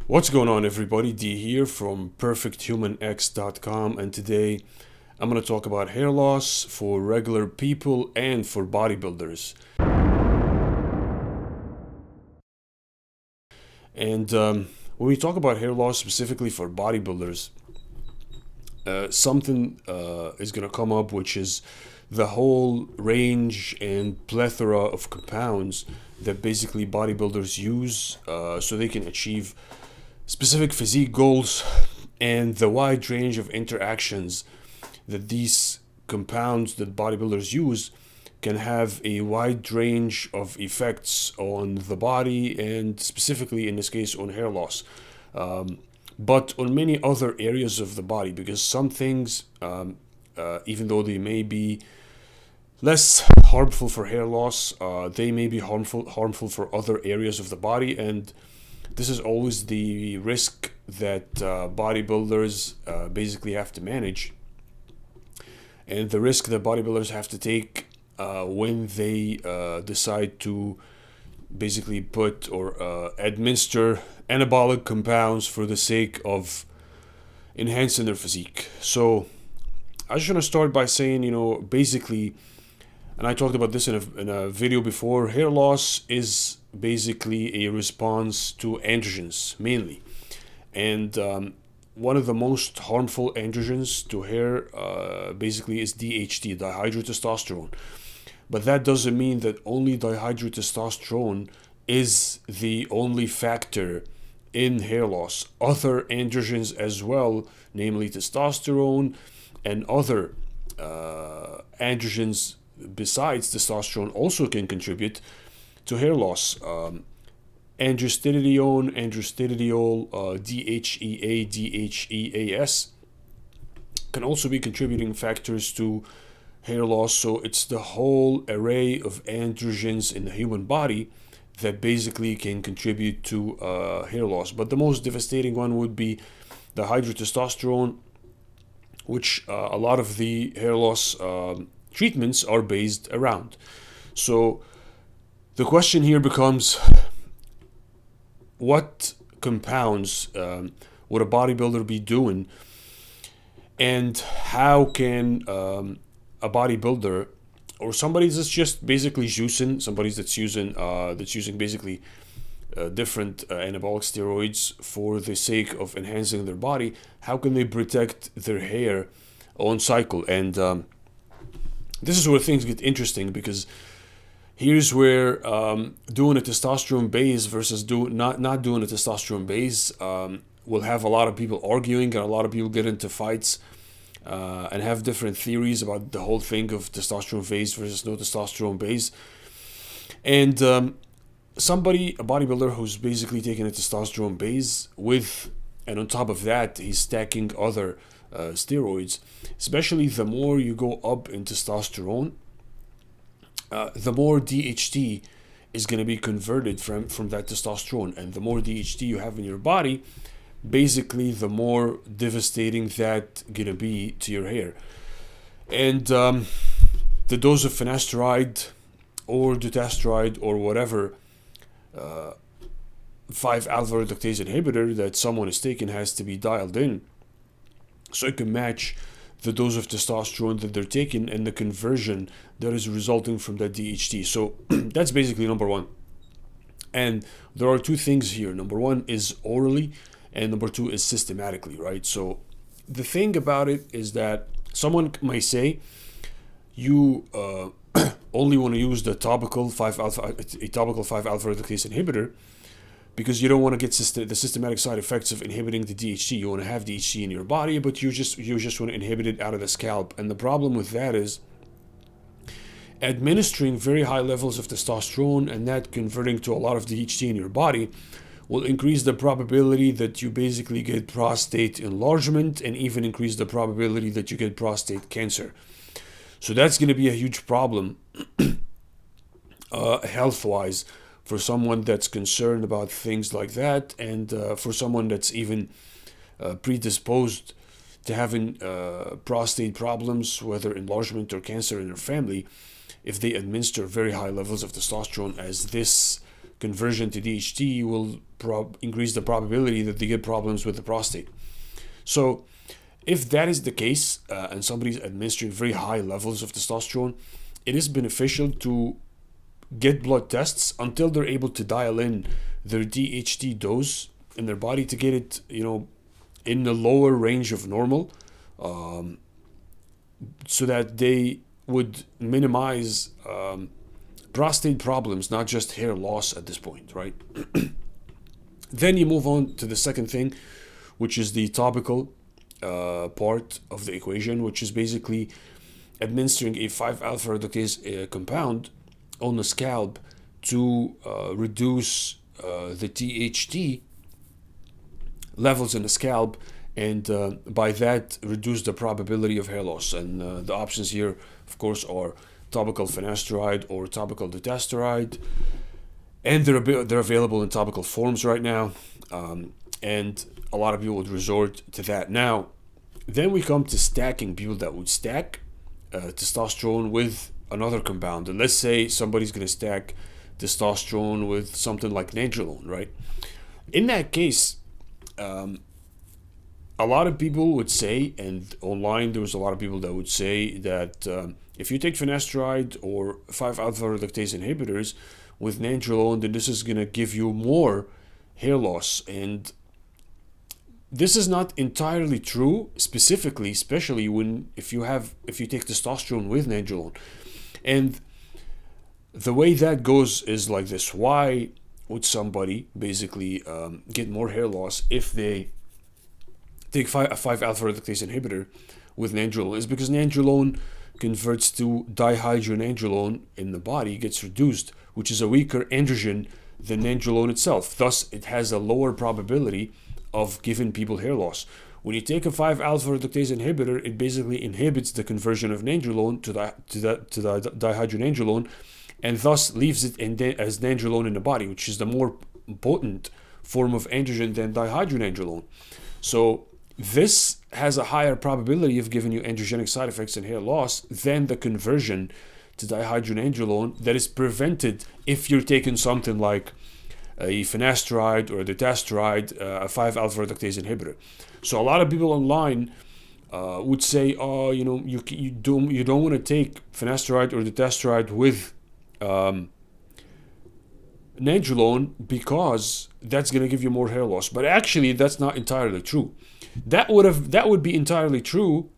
What's going on, everybody? D here from perfecthumanx.com, and today I'm going to talk about hair loss for regular people and for bodybuilders. And when we talk about hair loss specifically for bodybuilders, something is going to come up, which is the whole range and plethora of compounds that basically bodybuilders use so they can achieve specific physique goals, and the wide range of interactions that these compounds that bodybuilders use can have a wide range of effects on the body, and specifically in this case on hair loss, but on many other areas of the body, because some things, even though they may be less harmful for hair loss, they may be harmful for other areas of the body. And this is always the risk that bodybuilders basically have to manage, and the risk that bodybuilders have to take when they decide to basically put or administer anabolic compounds for the sake of enhancing their physique. So I just want to start by saying, basically, and I talked about this in a video before, hair loss is basically a response to androgens mainly. And one of the most harmful androgens to hair basically is DHT, dihydrotestosterone. But that doesn't mean that only dihydrotestosterone is the only factor in hair loss. Other androgens as well, namely testosterone and other androgens besides testosterone, also can contribute to hair loss. Androstenedione, androstenediol, DHEA, DHEA-S can also be contributing factors to hair loss. So it's the whole array of androgens in the human body that basically can contribute to hair loss. But the most devastating one would be the hydrotestosterone, which a lot of the hair loss treatments are based around. So the question here becomes, what compounds would a bodybuilder be doing, and how can a bodybuilder or somebody that's just basically juicing, somebody that's using basically different anabolic steroids for the sake of enhancing their body, how can they protect their hair on cycle? And this is where things get interesting, because here's where doing a testosterone base versus not doing a testosterone base will have a lot of people arguing, and a lot of people get into fights and have different theories about the whole thing of testosterone base versus no testosterone base. And a bodybuilder who's basically taking a testosterone base and on top of that he's stacking other steroids, especially the more you go up in testosterone, the more DHT is going to be converted from that testosterone, and the more DHT you have in your body, basically the more devastating that going to be to your hair. And the dose of Finasteride or Dutasteride or whatever 5-alpha reductase inhibitor that someone is taking has to be dialed in so it can match the dose of testosterone that they're taking and the conversion that is resulting from that DHT. So that's basically number one. And there are two things here. Number one is orally, and number two is systematically, right? So the thing about it is that someone may say you only want to use the topical 5-alpha reductase inhibitor because you don't want to get the systematic side effects of inhibiting the DHT. You want to have DHT in your body, but you just want to inhibit it out of the scalp. And the problem with that is administering very high levels of testosterone and that converting to a lot of DHT in your body will increase the probability that you basically get prostate enlargement, and even increase the probability that you get prostate cancer. So that's going to be a huge problem health-wise for someone that's concerned about things like that, and for someone that's even predisposed to having prostate problems, whether enlargement or cancer in their family, if they administer very high levels of testosterone, as this conversion to DHT will increase the probability that they get problems with the prostate. So if that is the case, and somebody's administering very high levels of testosterone, it is beneficial to get blood tests until they're able to dial in their DHT dose in their body to get it, in the lower range of normal, so that they would minimize prostate problems, not just hair loss at this point, right? Then you move on to the second thing, which is the topical part of the equation, which is basically administering a 5-alpha reductase compound on the scalp to reduce the THT levels in the scalp, and by that reduce the probability of hair loss. And the options here, of course, are topical Finasteride or topical Dutasteride, and they're available in topical forms right now, and a lot of people would resort to that. Now, then we come to stacking, people that would stack testosterone with another compound. And let's say somebody's going to stack testosterone with something like nandrolone, right? In that case, a lot of people would say, and online there was a lot of people that would say that if you take Finasteride or 5-alpha reductase inhibitors with nandrolone, then this is going to give you more hair loss. And this is not entirely true, specifically, especially if you take testosterone with nandrolone. And the way that goes is like this: why would somebody basically get more hair loss if they take a 5-alpha reductase inhibitor with nandrolone? Is because nandrolone converts to dihydronandrolone in the body, gets reduced, which is a weaker androgen than nandrolone itself. Thus, it has a lower probability of giving people hair loss. When you take a 5-alpha reductase inhibitor, it basically inhibits the conversion of nandrolone to dihydronandrolone, and thus leaves it as nandrolone in the body, which is the more potent form of androgen than dihydronandrolone. So this has a higher probability of giving you androgenic side effects and hair loss than the conversion to dihydronandrolone that is prevented if you're taking something like a Finasteride or a Dutasteride, a 5-alpha reductase inhibitor. So a lot of people online would say, oh, you don't want to take Finasteride or Dutasteride with nandrolone because that's going to give you more hair loss. But actually, that's not entirely true. That would be entirely true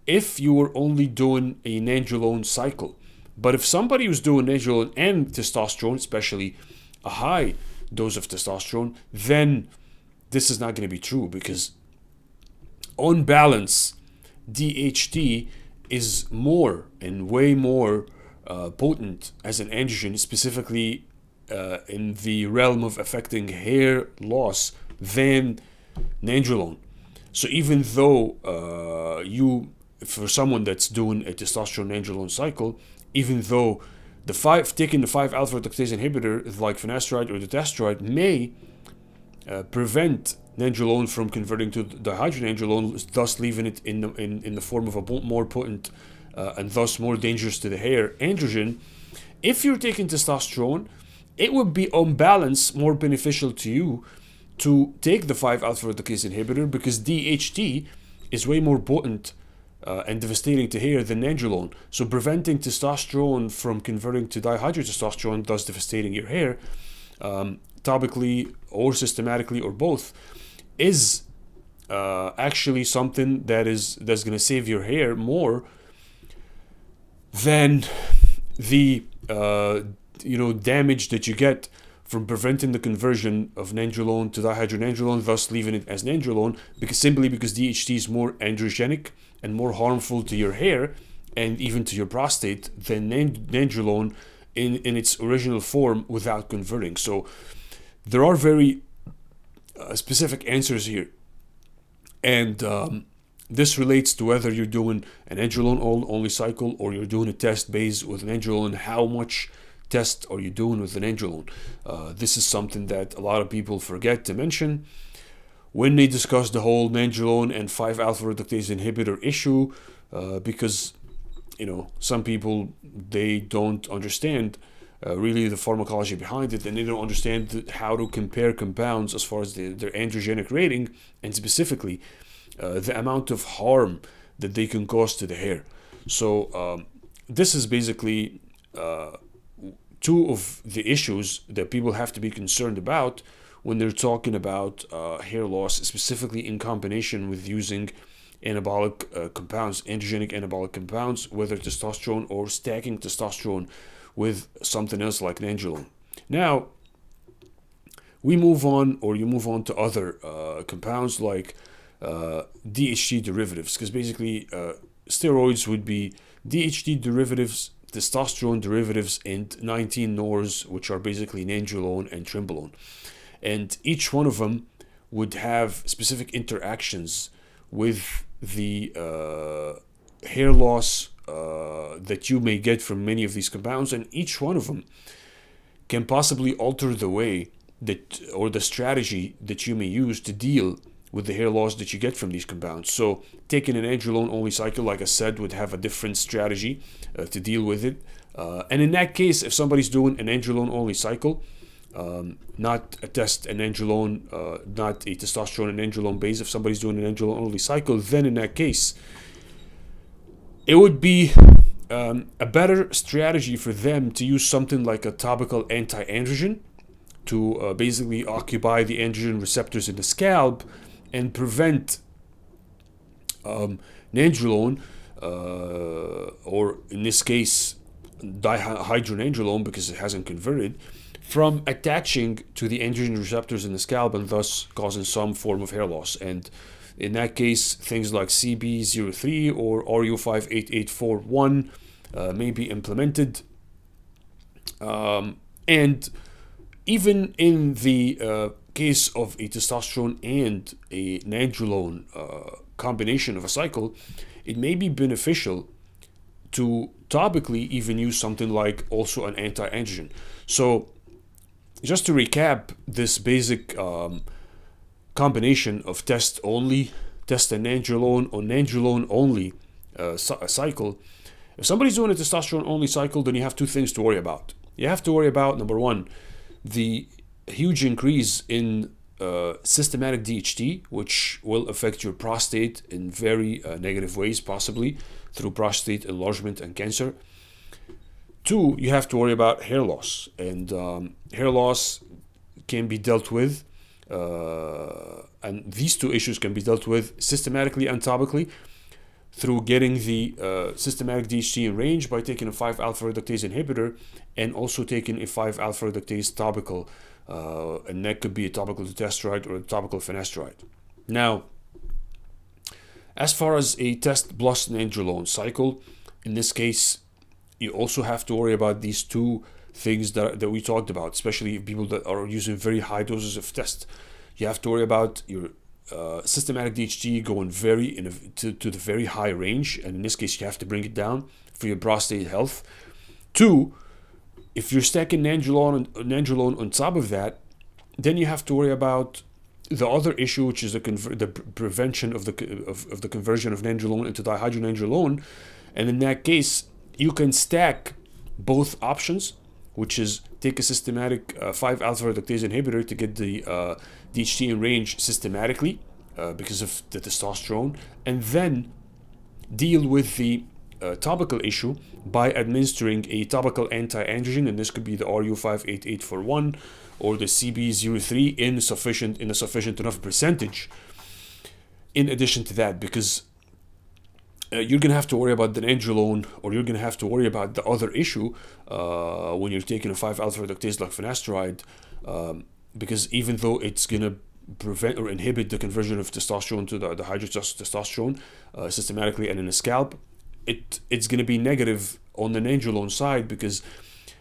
if you were only doing a nandrolone cycle. But if somebody was doing nandrolone and testosterone, especially a high dose of testosterone, then this is not going to be true, because on balance, DHT is more and way more potent as an androgen, specifically in the realm of affecting hair loss, than nandrolone. So even though for someone that's doing a testosterone nandrolone cycle, even though taking the 5-alpha reductase inhibitor like Finasteride or Dutasteride may prevent nandrolone from converting to dihydronandrolone, thus leaving it in the form of a more potent and thus more dangerous to the hair androgen. If you're taking testosterone, it would be on balance more beneficial to you to take the 5-alpha reductase inhibitor, because DHT is way more potent and devastating to hair than nandrolone. So preventing testosterone from converting to dihydrotestosterone, thus devastating your hair, topically or systematically or both, is actually something that's going to save your hair more than the damage that you get from preventing the conversion of nandrolone to dihydronandrolone, thus leaving it as nandrolone, because DHT is more androgenic and more harmful to your hair and even to your prostate than nandrolone in its original form without converting. So there are very specific answers here, and this relates to whether you're doing an androlone only cycle or you're doing a test based with an androlone. How much test are you doing with an androlone? This is something that a lot of people forget to mention when they discuss the whole nandrolone and 5-alpha reductase inhibitor issue, because some people, they don't understand really the pharmacology behind it, and they don't understand how to compare compounds as far as their androgenic rating, and specifically the amount of harm that they can cause to the hair. So this is basically two of the issues that people have to be concerned about when they're talking about hair loss, specifically in combination with using anabolic compounds, androgenic anabolic compounds, whether testosterone or stacking testosterone with something else like nandrolone. Now, you move on to other compounds like DHT derivatives, because basically steroids would be DHT derivatives, testosterone derivatives, and 19 NORs, which are basically nandrolone and trenbolone. And each one of them would have specific interactions with the hair loss that you may get from many of these compounds, and each one of them can possibly alter the way that, or the strategy that you may use to deal with the hair loss that you get from these compounds. So taking an androlone only cycle, like I said, would have a different strategy to deal with it. And in that case, if somebody's doing an androlone only cycle, not a androlone, not a testosterone and androlone base, if somebody's doing an androlone only cycle, then in that case, it would be a better strategy for them to use something like a topical anti-androgen to basically occupy the androgen receptors in the scalp and prevent nandrolone, or in this case dihydronandrolone, because it hasn't converted, from attaching to the androgen receptors in the scalp and thus causing some form of hair loss. And in that case, things like CB03 or RU58841 may be implemented. And even in the case of a testosterone and a nandrolone combination of a cycle, it may be beneficial to topically even use something like also an anti-androgen. So just to recap this basic combination of test and nandrolone or nandrolone only cycle, if somebody's doing a testosterone only cycle, then you have two things to worry about. You have to worry about, number one, the huge increase in systematic DHT, which will affect your prostate in very negative ways, possibly through prostate enlargement and cancer. Two, you have to worry about hair loss, and hair loss can be dealt with, and these two issues can be dealt with systematically and topically through getting the systematic DHT in range by taking a 5-alpha reductase inhibitor and also taking a 5-alpha reductase topical, and that could be a topical Dutasteride or a topical Finasteride. Now, as far as a test plus nandrolone cycle, in this case, you also have to worry about these two things that we talked about, especially people that are using very high doses of test. You have to worry about your systematic DHT going to the very high range, and in this case you have to bring it down for your prostate health. Two, if you're stacking nandrolone on top of that, then you have to worry about the other issue, which is the prevention of the conversion of nandrolone into dihydronandrolone. And in that case, you can stack both options, which is take a systematic 5-alpha reductase inhibitor to get the DHT in range systematically because of the testosterone, and then deal with the topical issue by administering a topical anti-androgen, and this could be the RU58841 or the CB03 in a sufficient enough percentage. In addition to that, because you're going to have to worry about the nandrolone, or you're going to have to worry about the other issue when you're taking a 5-alpha reductase like finasteride, because even though it's going to prevent or inhibit the conversion of testosterone to the hydrotestosterone systematically and in the scalp, it's going to be negative on the nandrolone side, because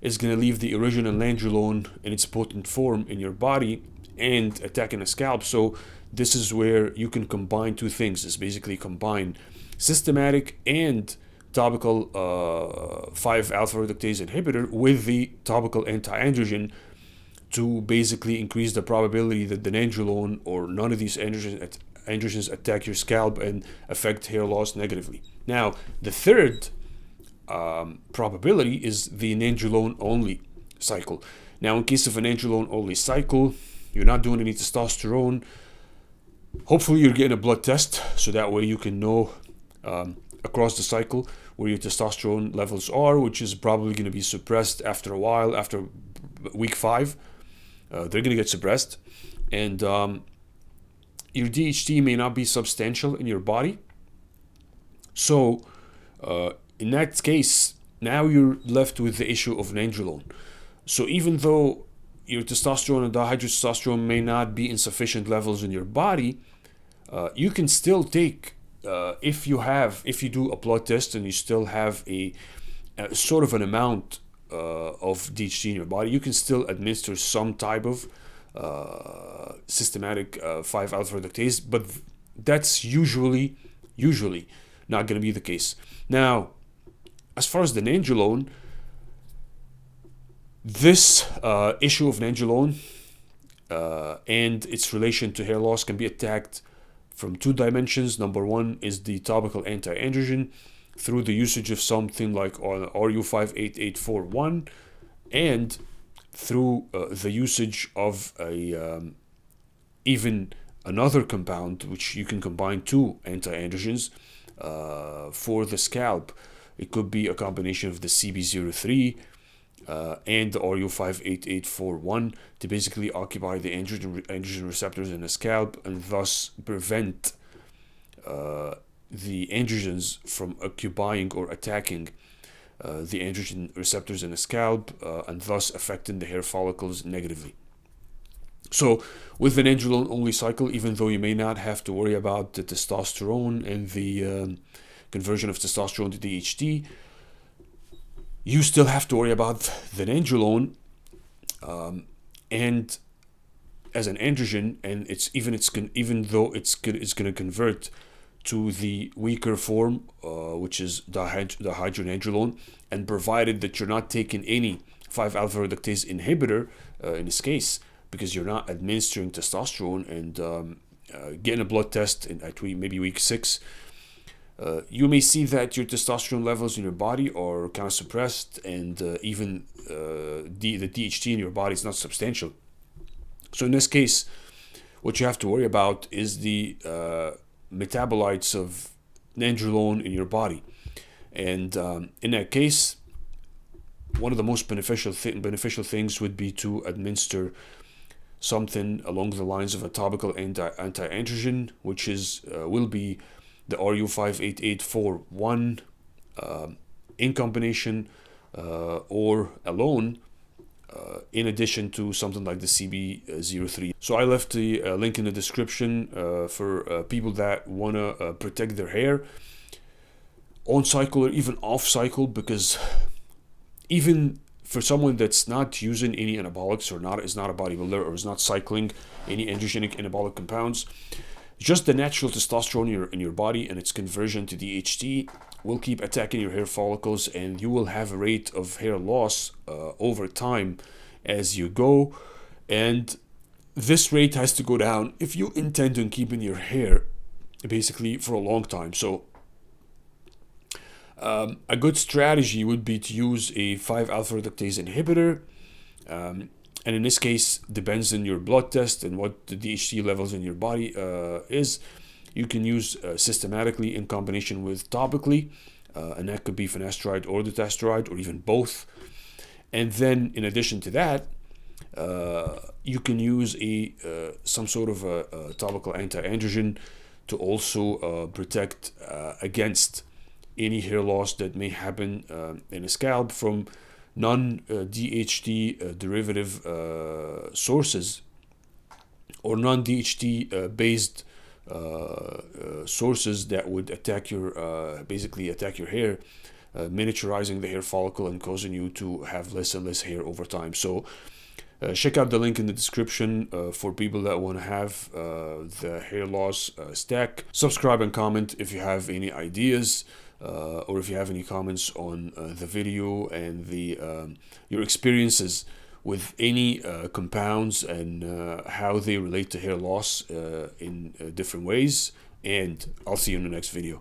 it's going to leave the original nandrolone in its potent form in your body and attacking the scalp. So this is where you can combine two things. It's basically combine systematic and topical 5-alpha reductase inhibitor with the topical anti-androgen to basically increase the probability that the nandrolone or none of these androgens attack your scalp and affect hair loss negatively. Now, the third probability is the nandrolone only cycle. Now, in case of an androlone only cycle, you're not doing any testosterone. Hopefully you're getting a blood test, so that way you can know across the cycle where your testosterone levels are, which is probably going to be suppressed after a while. After week 5, they're going to get suppressed, and your DHT may not be substantial in your body. So in that case, now you're left with the issue of nandrolone. So even though your testosterone and dihydrotestosterone may not be in sufficient levels in your body, you can still take, if you do a blood test and you still have a sort of an amount of DHT in your body, you can still administer some type of systematic 5-alpha reductase, but that's usually not going to be the case. Now, as far as the nandrolone, this issue of nandrolone and its relation to hair loss can be attacked from 2 dimensions. Number 1 is the topical anti-androgen through the usage of something like RU58841, and through the usage of even another compound, which you can combine 2 anti-androgens for the scalp. It could be a combination of the CB03 and the RU58841 to basically occupy the androgen receptors in the scalp, and thus prevent the androgens from occupying or attacking the androgen receptors in the scalp, and thus affecting the hair follicles negatively. So with an androlone only cycle, even though you may not have to worry about the testosterone and the conversion of testosterone to DHT, you still have to worry about the nandrolone, and as an androgen, and even though it's going to convert to the weaker form, which is dihydronandrolone, and provided that you're not taking any 5-alpha reductase inhibitor in this case, because you're not administering testosterone, and getting a blood test at maybe week 6, you may see that your testosterone levels in your body are kind of suppressed, and even the DHT in your body is not substantial. So in this case, what you have to worry about is the metabolites of nandrolone in your body. And in that case, one of the most beneficial things would be to administer something along the lines of a topical anti-androgen, which will be the RU58841 in combination or alone, in addition to something like the CB03. So I left the link in the description for people that want to protect their hair on cycle or even off cycle, because even for someone that's not using any anabolics, or is not a bodybuilder, or is not cycling any androgenic anabolic compounds, just the natural testosterone in your body and its conversion to DHT will keep attacking your hair follicles, and you will have a rate of hair loss over time as you go. And this rate has to go down if you intend on keeping your hair basically for a long time. So a good strategy would be to use a 5-alpha reductase inhibitor, and in this case, depends on your blood test and what the DHT levels in your body is. You can use systematically in combination with topically, and that could be Finasteride or Dutasteride, or even both. And then in addition to that, you can use some sort of a topical anti-androgen to also protect against any hair loss that may happen in the scalp from non-DHT derivative sources, or non-DHT based sources that would basically attack your hair, miniaturizing the hair follicle and causing you to have less and less hair over time. So check out the link in the description for people that want to have the hair loss stack. Subscribe and comment if you have any ideas, or if you have any comments on the video and your experiences with any compounds and how they relate to hair loss in different ways. And I'll see you in the next video.